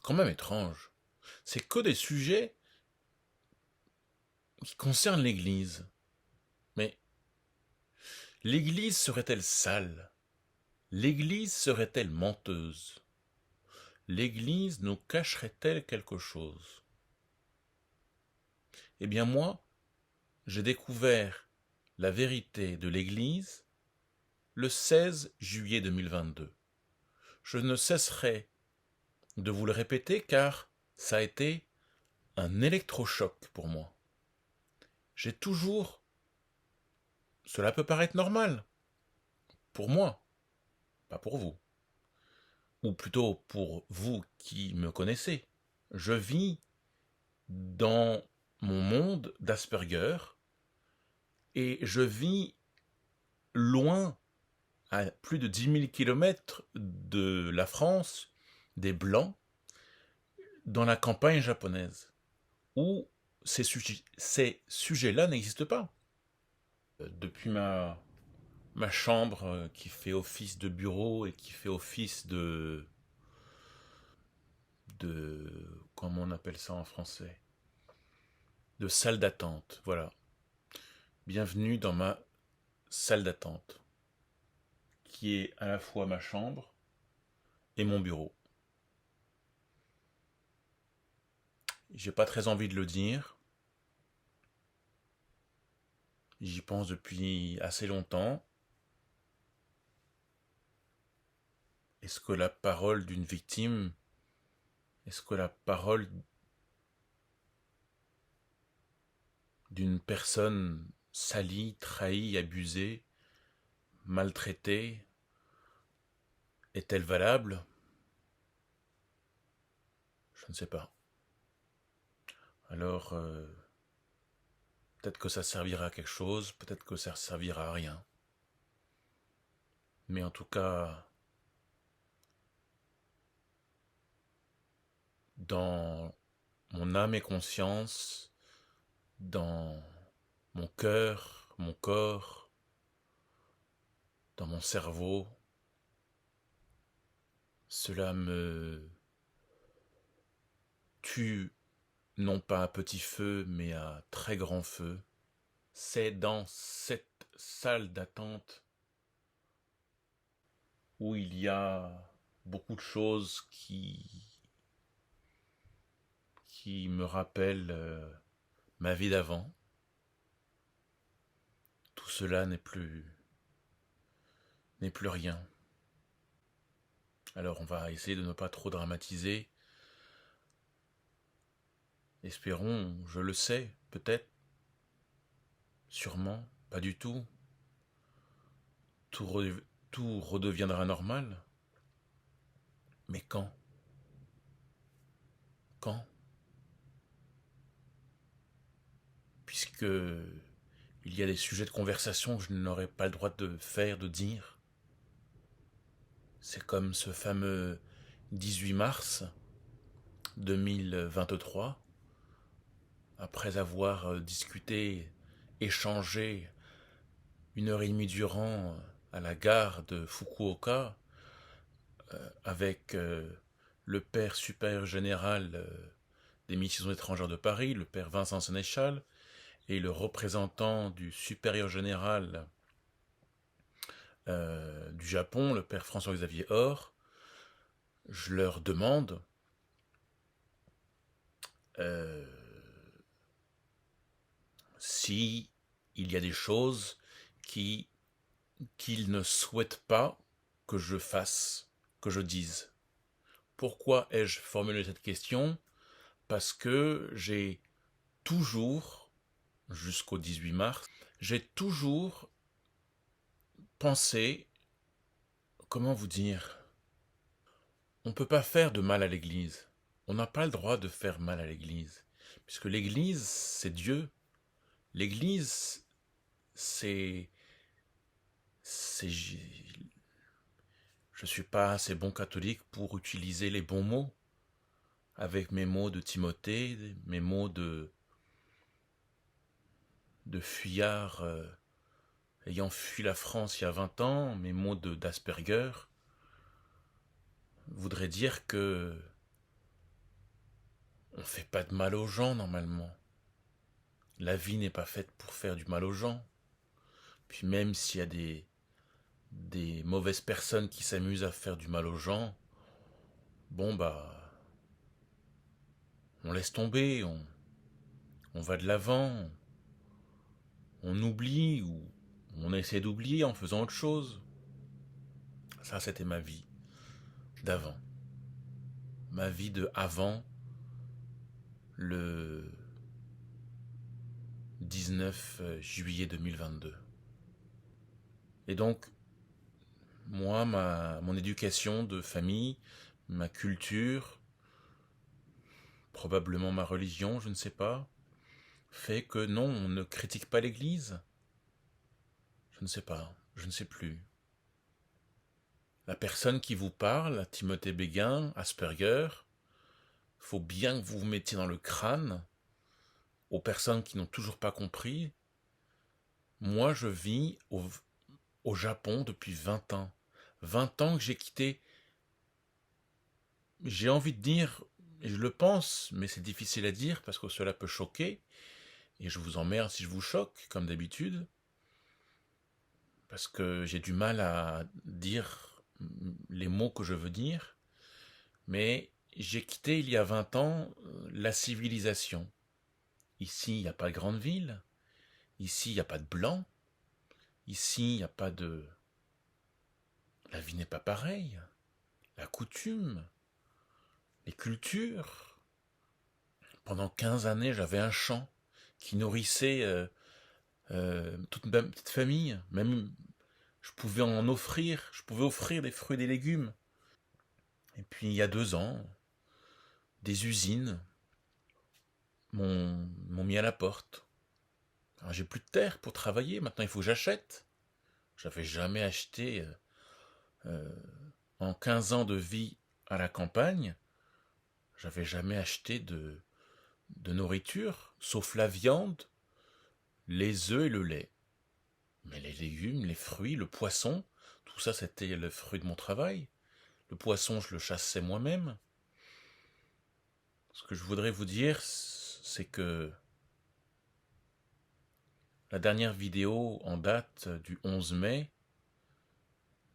quand même étrange. C'est que des sujets qui concernent l'Église. Mais l'Église serait-elle sale? L'Église serait-elle menteuse? L'Église nous cacherait-elle quelque chose? Eh bien moi, j'ai découvert la vérité de l'Église le 16 juillet 2022. Je ne cesserai de vous le répéter car ça a été un électrochoc pour moi. J'ai toujours... Cela peut paraître normal, pour moi, pas pour vous. Ou plutôt pour vous qui me connaissez. Je vis dans mon monde d'Asperger et je vis loin, à plus de 10 000 kilomètres de la France, des Blancs, dans la campagne japonaise, où ces sujets-là n'existent pas. Depuis ma chambre qui fait office de bureau et qui fait office comment on appelle ça en français, de salle d'attente, voilà. Bienvenue dans ma salle d'attente, qui est à la fois ma chambre et mon bureau. J'ai pas très envie de le dire. J'y pense depuis assez longtemps. Est-ce que la parole d'une victime, est-ce que la parole d'une personne salie, trahie, abusée, maltraitée, est-elle valable? Je ne sais pas. Alors, peut-être que ça servira à quelque chose, peut-être que ça servira à rien. Mais en tout cas, dans mon âme et conscience, dans mon cœur, mon corps, dans mon cerveau, cela me tue non pas à petit feu, mais à très grand feu. C'est dans cette salle d'attente où il y a beaucoup de choses qui me rappellent ma vie d'avant. Tout cela n'est plus rien. Alors on va essayer de ne pas trop dramatiser. Espérons, je le sais, peut-être, sûrement, pas du tout. Tout, tout redeviendra normal. Mais quand? Quand? Puisque il y a des sujets de conversation que je n'aurais pas le droit de faire, de dire. C'est comme ce fameux 18 mars 2023, après avoir discuté, échangé 1 heure et demie durant à la gare de Fukuoka avec le père supérieur général des missions étrangères de Paris, le père Vincent Sénéchal, et le représentant du supérieur général du Japon, le père François-Xavier Or. Je leur demande euh, si il y a des choses qu'ils ne souhaitent pas que je fasse, que je dise. Pourquoi ai-je formulé cette question? Parce que j'ai toujours, jusqu'au 18 mars, j'ai toujours pensé, comment vous dire, on ne peut pas faire de mal à l'Église. On n'a pas le droit de faire mal à l'Église. Puisque l'Église, c'est Dieu. L'Église, c'est... Je ne suis pas assez bon catholique pour utiliser les bons mots. Avec mes mots de Timothée, mes mots de fuyard ayant fui la France il y a 20 ans, mes mots d'Asperger, voudraient dire que On fait pas de mal aux gens normalement. La vie n'est pas faite pour faire du mal aux gens. Puis même s'il y a des mauvaises personnes qui s'amusent à faire du mal aux gens, bon bah, on laisse tomber, on va de l'avant, on oublie ou on essaie d'oublier en faisant autre chose. Ça, c'était ma vie d'avant. Ma vie de avant le 19 juillet 2022. Et donc, moi, mon éducation de famille, ma culture, probablement ma religion, je ne sais pas, fait que non, on ne critique pas l'Église. Je ne sais pas, je ne sais plus. La personne qui vous parle, Timothée Béguin, Asperger, faut bien que vous vous mettiez dans le crâne, aux personnes qui n'ont toujours pas compris. Moi, je vis au Japon depuis 20 ans. 20 ans que j'ai quitté. J'ai envie de dire, et je le pense, mais c'est difficile à dire parce que cela peut choquer, et je vous emmerde si je vous choque, comme d'habitude, parce que j'ai du mal à dire les mots que je veux dire, mais j'ai quitté il y a 20 ans la civilisation. Ici, il n'y a pas de grande ville, ici, il n'y a pas de blanc, ici, il n'y a pas de... La vie n'est pas pareille, la coutume, les cultures. Pendant 15 années, j'avais un champ qui nourrissait toute ma petite famille. Même, je pouvais offrir des fruits et des légumes. Et puis, il y a 2 ans, des usines m'ont mis à la porte. Alors, j'ai plus de terre pour travailler, maintenant il faut que j'achète. J'avais jamais acheté en 15 ans de vie à la campagne, j'avais jamais acheté de nourriture, sauf la viande, les œufs et le lait. Mais les légumes, les fruits, le poisson, tout ça c'était le fruit de mon travail. Le poisson, je le chassais moi-même. Ce que je voudrais vous dire, c'est que la dernière vidéo en date du 11 mai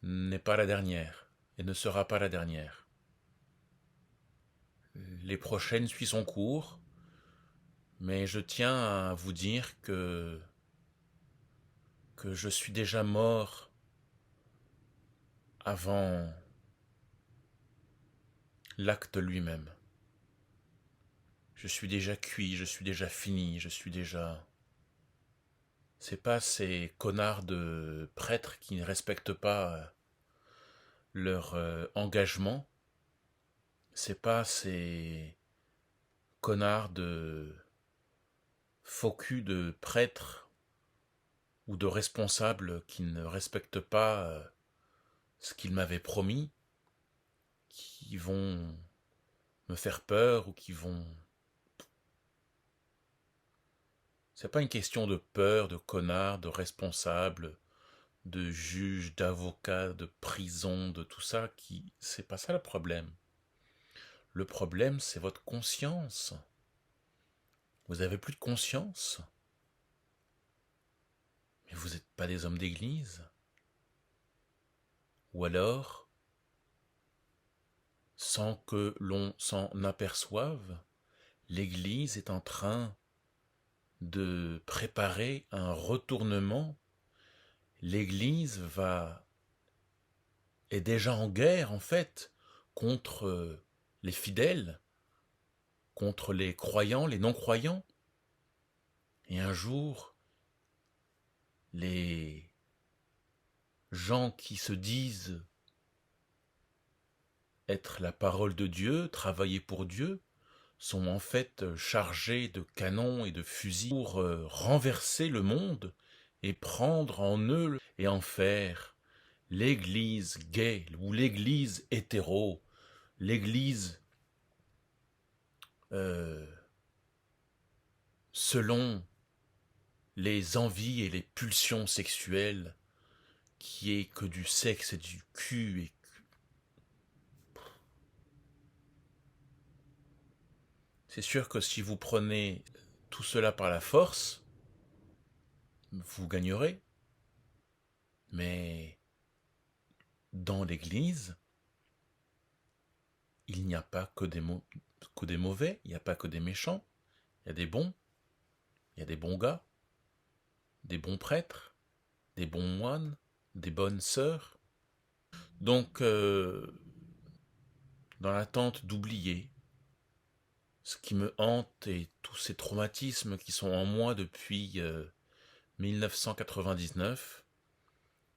n'est pas la dernière et ne sera pas la dernière. Les prochaines suivent son cours, mais je tiens à vous dire que je suis déjà mort avant l'acte lui-même. Je suis déjà cuit, je suis déjà fini, je suis déjà... C'est pas ces connards de prêtres qui ne respectent pas leur engagement. C'est pas ces connards de faux culs de prêtres ou de responsables qui ne respectent pas ce qu'ils m'avaient promis, qui vont me faire peur ou qui vont... C'est pas une question de peur, de connards, de responsables, de juges, d'avocats, de prison, de tout ça qui... C'est pas ça le problème. Le problème, c'est votre conscience. Vous avez plus de conscience. Mais vous n'êtes pas des hommes d'église. Ou alors, sans que l'on s'en aperçoive, l'église est en train de préparer un retournement. L'église est déjà en guerre, en fait, contre les fidèles, contre les croyants, les non-croyants. Et un jour, les gens qui se disent être la parole de Dieu, travailler pour Dieu, sont en fait chargés de canons et de fusils pour renverser le monde et prendre en eux et en faire l'église gay ou l'église hétéro, l'église euh, selon les envies et les pulsions sexuelles, qui est que du sexe et du cul C'est sûr que si vous prenez tout cela par la force, vous gagnerez. Mais dans l'Église, il n'y a pas que des mauvais, il n'y a pas que des méchants, il y a des bons, il y a des bons gars, des bons prêtres, des bons moines, des bonnes sœurs. Donc, dans l'attente d'oublier ce qui me hante et tous ces traumatismes qui sont en moi depuis 1999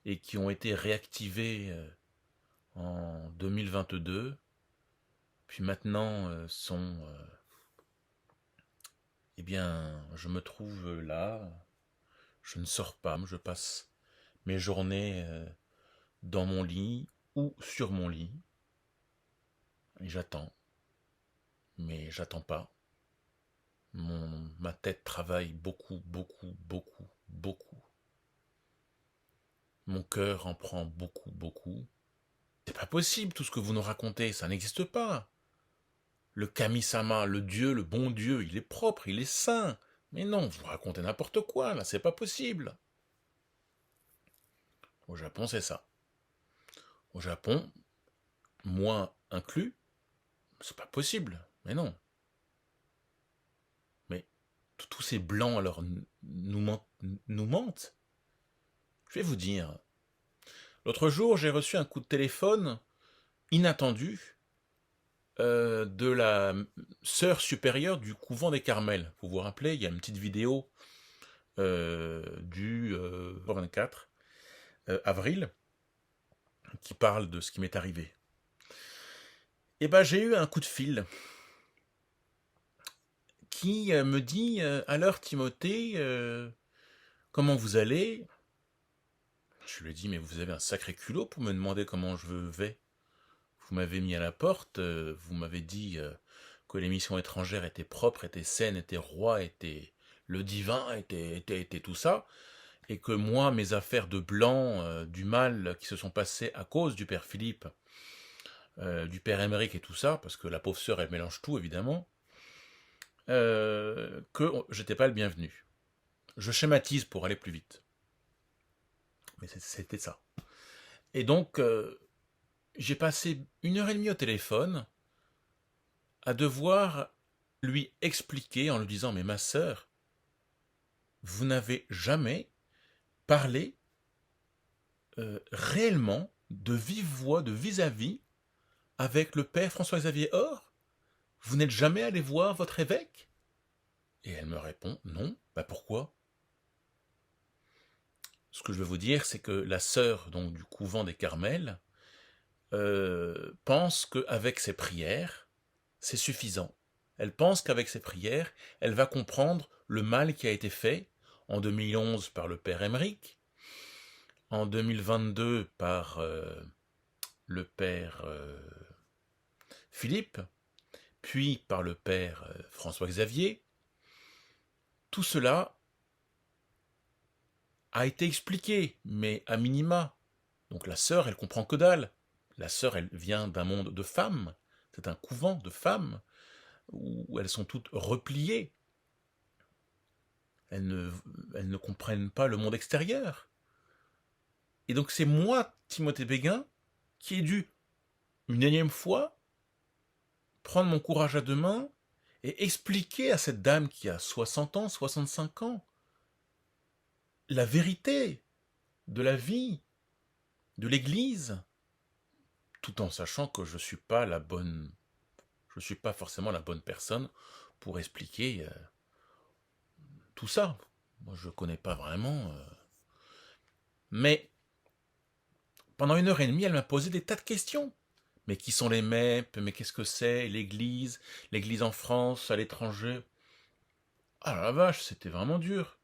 et qui ont été réactivés en 2022, puis maintenant eh bien, je me trouve là, je ne sors pas, je passe mes journées dans mon lit ou sur mon lit, et j'attends, mais j'attends pas. Ma tête travaille beaucoup, beaucoup, beaucoup, beaucoup. Mon cœur en prend beaucoup, beaucoup. C'est pas possible tout ce que vous nous racontez, ça n'existe pas. Le Kami-sama, le Dieu, le bon Dieu, il est propre, il est saint. Mais non, vous racontez n'importe quoi, là, c'est pas possible. Au Japon, c'est ça. Au Japon, moi inclus, c'est pas possible. Mais non. Mais tous ces blancs, alors, nous mentent. Je vais vous dire. L'autre jour, j'ai reçu un coup de téléphone inattendu de la sœur supérieure du couvent des Carmels. Vous vous rappelez, il y a une petite vidéo du 24 avril qui parle de ce qui m'est arrivé. Et ben j'ai eu un coup de fil qui me dit alors Timothée, comment vous allez? Je lui ai dit mais vous avez un sacré culot pour me demander comment je vais. Vous m'avez mis à la porte, vous m'avez dit que l'émission étrangère était propre, était saine, était roi, était le divin, était tout ça, et que moi, mes affaires de blanc, du mal qui se sont passées à cause du père Philippe, du père Émeric et tout ça, parce que la pauvre sœur, elle mélange tout, évidemment, que j'étais pas le bienvenu. Je schématise pour aller plus vite. Mais c'était ça. Et donc, j'ai passé 1h30 au téléphone à devoir lui expliquer en lui disant « Mais ma sœur, vous n'avez jamais parlé réellement de vive voix, de vis-à-vis avec le père François-Xavier Or? Vous n'êtes jamais allé voir votre évêque ?» Et elle me répond « Non, bah pourquoi ?» Ce que je veux vous dire, c'est que la sœur donc, du couvent des Carmels pense qu'avec ses prières, c'est suffisant. Elle pense qu'avec ses prières, elle va comprendre le mal qui a été fait en 2011 par le père Émeric, en 2022 par le père Philippe, puis par le père François-Xavier. Tout cela a été expliqué, mais à minima. Donc la sœur, elle comprend que dalle. La sœur, elle vient d'un monde de femmes. C'est un couvent de femmes où elles sont toutes repliées. Elles ne comprennent pas le monde extérieur. Et donc c'est moi, Timothée Béguin, qui ai dû, une énième fois, prendre mon courage à deux mains et expliquer à cette dame qui a 60 ans, 65 ans, la vérité de la vie, de l'Église, tout en sachant que je ne suis pas forcément la bonne personne pour expliquer tout ça. Moi, je ne connais pas vraiment. Mais pendant 1h30, elle m'a posé des tas de questions. Mais qui sont les MEP? Mais qu'est-ce que c'est l'Église? L'Église en France, à l'étranger? Ah la vache, c'était vraiment dur.